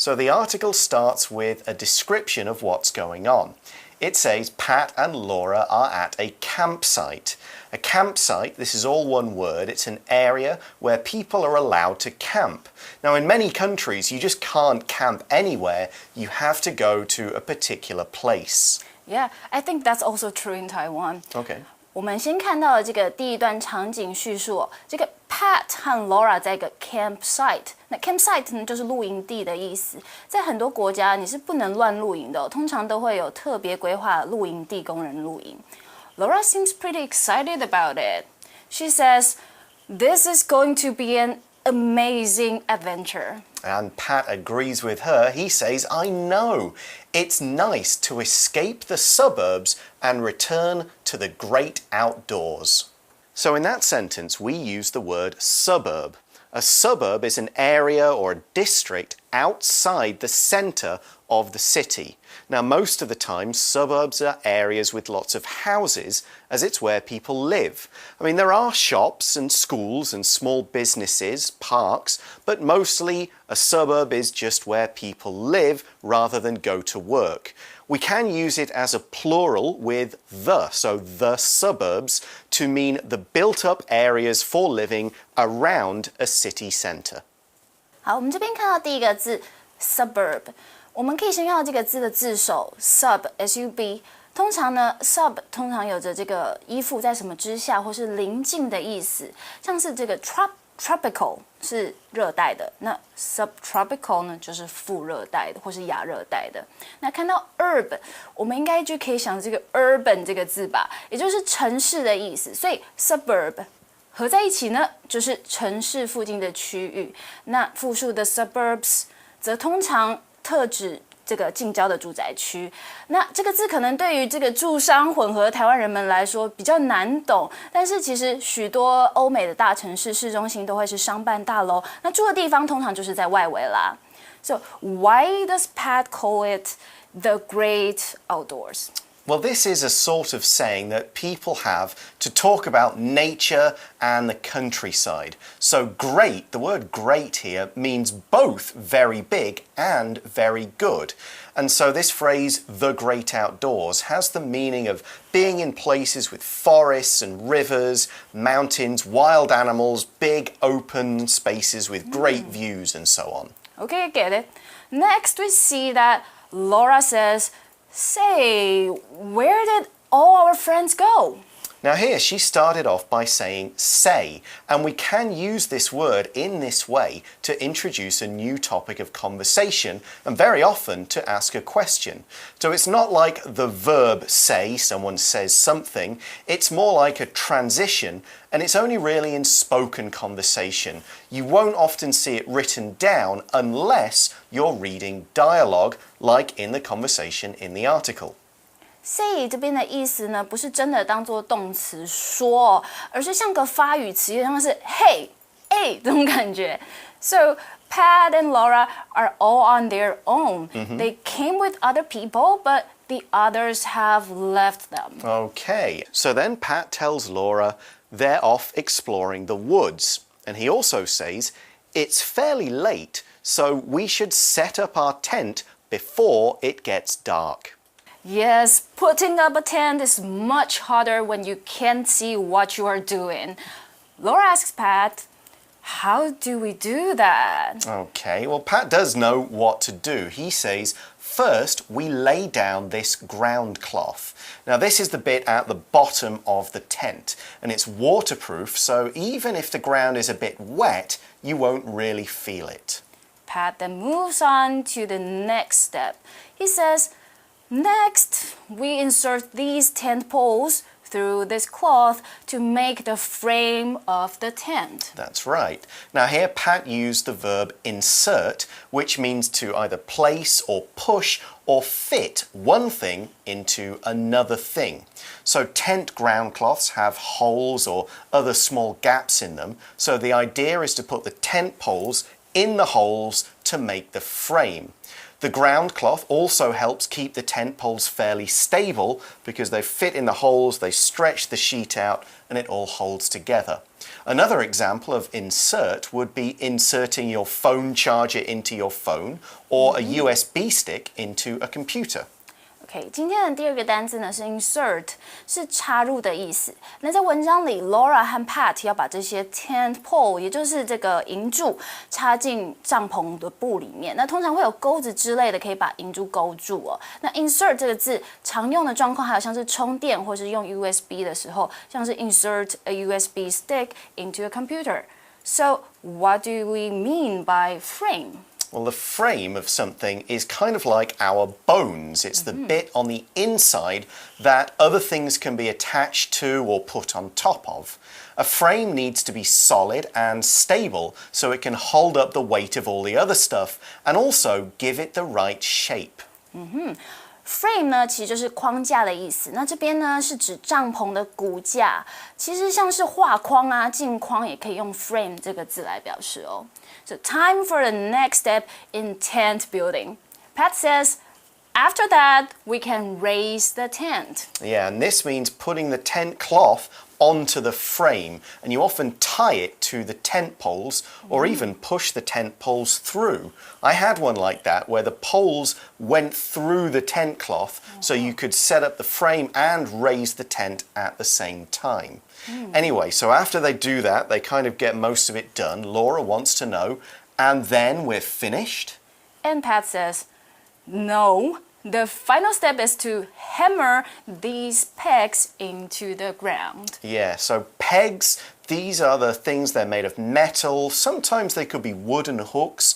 So the article starts with a description of what's going on. It says Pat and Laura are at a campsite. A campsite, this is all one word, it's an area where people are allowed to camp. Now in many countries you just can't camp anywhere, you have to go to a particular place. Yeah, I think that's also true in Taiwan. Okay. 我们先看到了这个第一段场景叙述，这个 Pat 和 Laura 在一个 campsite， 那 campsite 呢就是露营地的意思。在很多国家你是不能乱露营的，通常都会有特别规划露营地供人露营。Laura seems pretty excited about it. She says, "This is going to be an amazing adventure." And Pat agrees with her. He says, I know. It's nice to escape the suburbs and return to the great outdoors. So in that sentence, we use the word suburb. A suburb is an area or a district outside the centre of the city. Now, most of the time, suburbs are areas with lots of houses, as it's where people live. I mean, there are shops and schools and small businesses, parks, but mostly a suburb is just where people live rather than go to work. We can use it as a plural with the, so the suburbs, to mean the built-up areas for living around a city centre. 好，我们这边看到第一个字 suburb， 我们可以先看到这个字的字首 sub s-u-b。通常呢 sub 通常有着这个依附在什么之下或是邻近的意思，像是这个 tropical 是热带的，那 subtropical 呢就是副热带的或是亚热带的。那看到 urb， 我们应该就可以想这个 urban 这个字吧，也就是城市的意思，所以 suburb 合在一起呢，就是城市附近的区域。那复数的 suburbs 则通常特指这个近郊的住宅区。那这个字可能对于这个住商混合台湾人们来说比较难懂，但是其实许多欧美的大城市市中心都会是商办大楼，那住的地方通常就是在外围啦。So why does Pat call it the great outdoors? Well, this is a sort of saying that people have to talk about nature and the countryside. So great, the word great here means both very big and very good. And so this phrase, the great outdoors, has the meaning of being in places with forests and rivers, mountains, wild animals, big open spaces with great views and so on. Okay, I get it. Next we see that Laura says, "Say, where did all our friends go?" Now here she started off by saying say, and we can use this word in this way to introduce a new topic of conversation and very often to ask a question. So it's not like the verb say, someone says something, it's more like a transition, and it's only really in spoken conversation. You won't often see it written down unless you're reading dialogue, like in the conversation in the article. Say 这边的意思呢，不是真的当作动词说，而是像个发语词，有点像是 hey, 这种感觉。So Pat and Laura are all on their own. They came with other people, but the others have left them. Okay, so then Pat tells Laura they're off exploring the woods. And he also says, it's fairly late, so we should set up our tent before it gets dark. Yes, putting up a tent is much harder when you can't see what you are doing. Laura asks Pat, how do we do that? Okay, well, Pat does know what to do. He says, first, we lay down this ground cloth. Now, this is the bit at the bottom of the tent, and it's waterproof, so even if the ground is a bit wet, you won't really feel it. Pat then moves on to the next step. He says, next, we insert these tent poles through this cloth to make the frame of the tent. That's right. Now here Pat used the verb insert, which means to either place or push or fit one thing into another thing. So tent ground cloths have holes or other small gaps in them, so the idea is to put the tent poles in the holes to make the frame. The ground cloth also helps keep the tent poles fairly stable because they fit in the holes, they stretch the sheet out, and it all holds together. Another example of insert would be inserting your phone charger into your phone or a USB stick into a computer. OK， 今天的第二个单字呢是 insert， 是插入的意思。那在文章里 ，Laura 和 Pat 要把这些 tent pole， 也就是这个营柱，插进帐篷的布里面。那通常会有钩子之类的，可以把营柱勾住哦。那 insert 这个字常用的状况，还有像是充电或是用 USB 的时候，像是 insert a USB stick into a computer. So what do we mean by frame? Well, the frame of something is kind of like our bones. It's the bit on the inside that other things can be attached to or put on top of. A frame needs to be solid and stable so it can hold up the weight of all the other stuff and also give it the right shape. Frame 呢，其实就是框架的意思。那这边呢是指帐篷的骨架，其实像是画框啊、镜框也可以用 frame 这个字来表示哦。So time for the next step in tent building. Pat says, after that, we can raise the tent. Yeah, and this means putting the tent cloth onto the frame, and you often tie it to the tent poles or even push the tent poles through. I had one like that where the poles went through the tent cloth so you could set up the frame and raise the tent at the same time. Anyway, so after they do that, they kind of get most of it done. Laura wants to know, and then we're finished? And Pat says, no. The final step is to hammer these pegs into the ground. Yeah, so pegs, these are the things they're made of metal. Sometimes they could be wooden hooks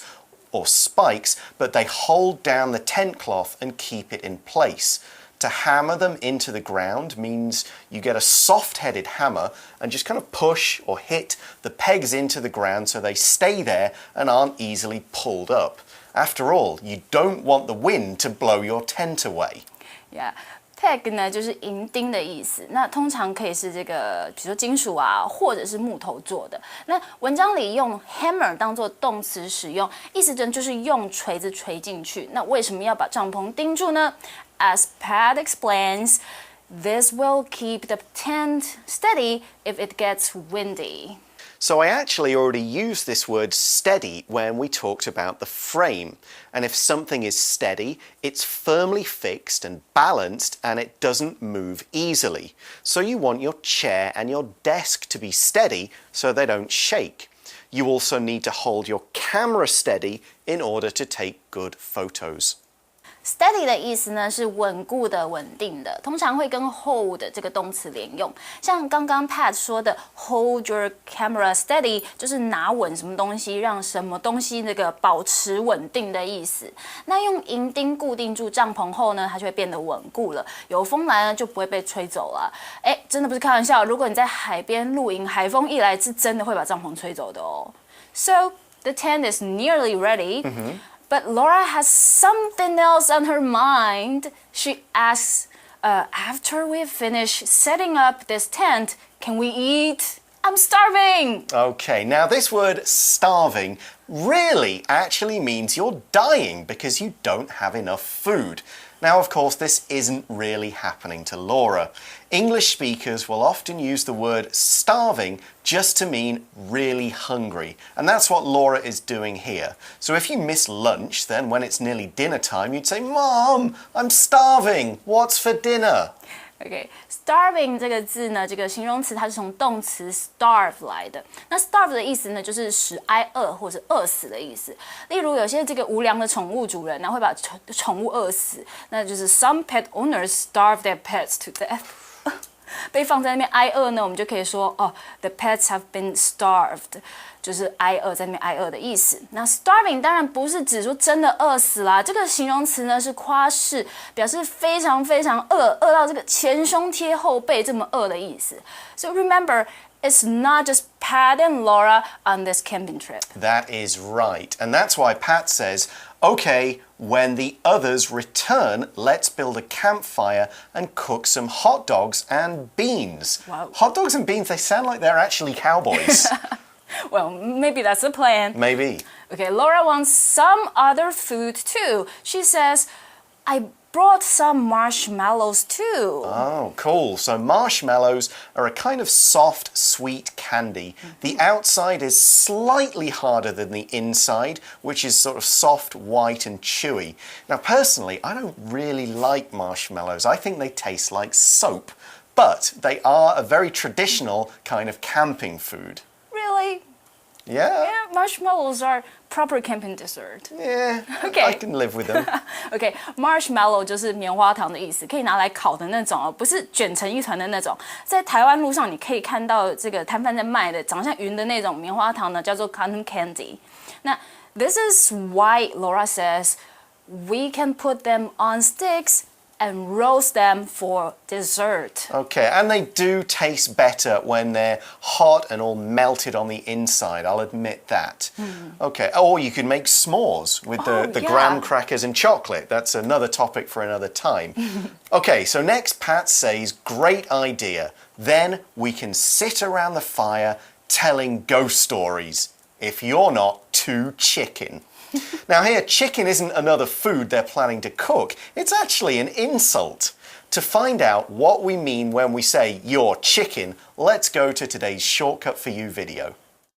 or spikes, but they hold down the tent cloth and keep it in place. To hammer them into the ground means you get a soft-headed hammer and just kind of push or hit the pegs into the ground so they stay there and aren't easily pulled up. After all, you don't want the wind to blow your tent away. Yeah. Peg 呢就是银钉的意思，那通常可以是这个，比如说金属啊，或者是木头做的。那文章里用 hammer 当做动词使用，意思就是用锤子锤进去。那为什么要把帐篷钉住呢？ As Pat explains, this will keep the tent steady if it gets windy. So I actually already used this word steady when we talked about the frame. And if something is steady, it's firmly fixed and balanced and it doesn't move easily. So you want your chair and your desk to be steady so they don't shake. You also need to hold your camera steady in order to take good photos. Steady 的意思呢是稳固的、稳定的，通常会跟 hold 这个动词连用。像刚刚 Pat 说的 hold your camera steady 就是拿稳什么东西，让什么东西那个保持稳定的意思。那用银钉固定住帐篷后呢，它就会变得稳固了，有风来呢就不会被吹走了。哎，真的不是开玩笑，如果你在海边露营，海风一来是真的会把帐篷吹走的哦。So the tent is nearly ready. But Laura has something else on her mind. She asks, after we finish setting up this tent, can we eat? I'm starving! Okay, now this word starving really actually means you're dying because you don't have enough food. Now, of course, this isn't really happening to Laura. English speakers will often use the word starving just to mean really hungry. And that's what Laura is doing here. So if you miss lunch, then when it's nearly dinner time, you'd say, Mom, I'm starving. What's for dinner? OK, starving 这个字呢，这个形容词它是从动词 starve 来的。那 starve 的意思呢，就是使挨饿或者饿死的意思。例如，有些这个无良的宠物主人呢，会把宠物饿死，那就是 some pet owners starve their pets to death 。被放在那边挨饿呢，我们就可以说哦 ，the pets have been starved， 就是挨饿，在那边挨饿的意思。那 starving 当然不是指说真的饿死啦，这个形容词呢是夸饰，表示非常非常饿，饿到这个前胸贴后背这么饿的意思。So remember, it's not just Pat and Laura on this camping trip. That is right. And that's why Pat says, okay, when the others return, let's build a campfire and cook some hot dogs and beans. Wow. Hot dogs and beans, they sound like they're actually cowboys. Well, maybe that's the plan. Maybe. Okay, Laura wants some other food too. She says, I brought some marshmallows too. Oh, cool. So marshmallows are a kind of soft, sweet candy. The outside is slightly harder than the inside, which is sort of soft, white and chewy. Now, personally, I don't really like marshmallows. I think they taste like soap. But they are a very traditional kind of camping food. Really? Yeah. Yeah, marshmallows are proper camping dessert. Yeah, Okay. I can live with them. Okay, marshmallow 就是棉花糖的意思，可以拿来烤的那种哦，不是卷成一团的那种。在台湾路上，你可以看到这个摊贩在卖的，长像云的那种棉花糖呢，叫做 cotton candy。那 this is why Laura says we can put them on sticks and roast them for dessert. Okay, and they do taste better when they're hot and all melted on the inside, I'll admit that. Okay, or you can make s'mores with the yeah. graham crackers and chocolate. That's another topic for another time. Okay, so next Pat says, great idea. Then we can sit around the fire telling ghost stories, if you're not too chicken. Now here, chicken isn't another food they're planning to cook. It's actually an insult. To find out what we mean when we say you're chicken, let's go to today's Shortcut for You video.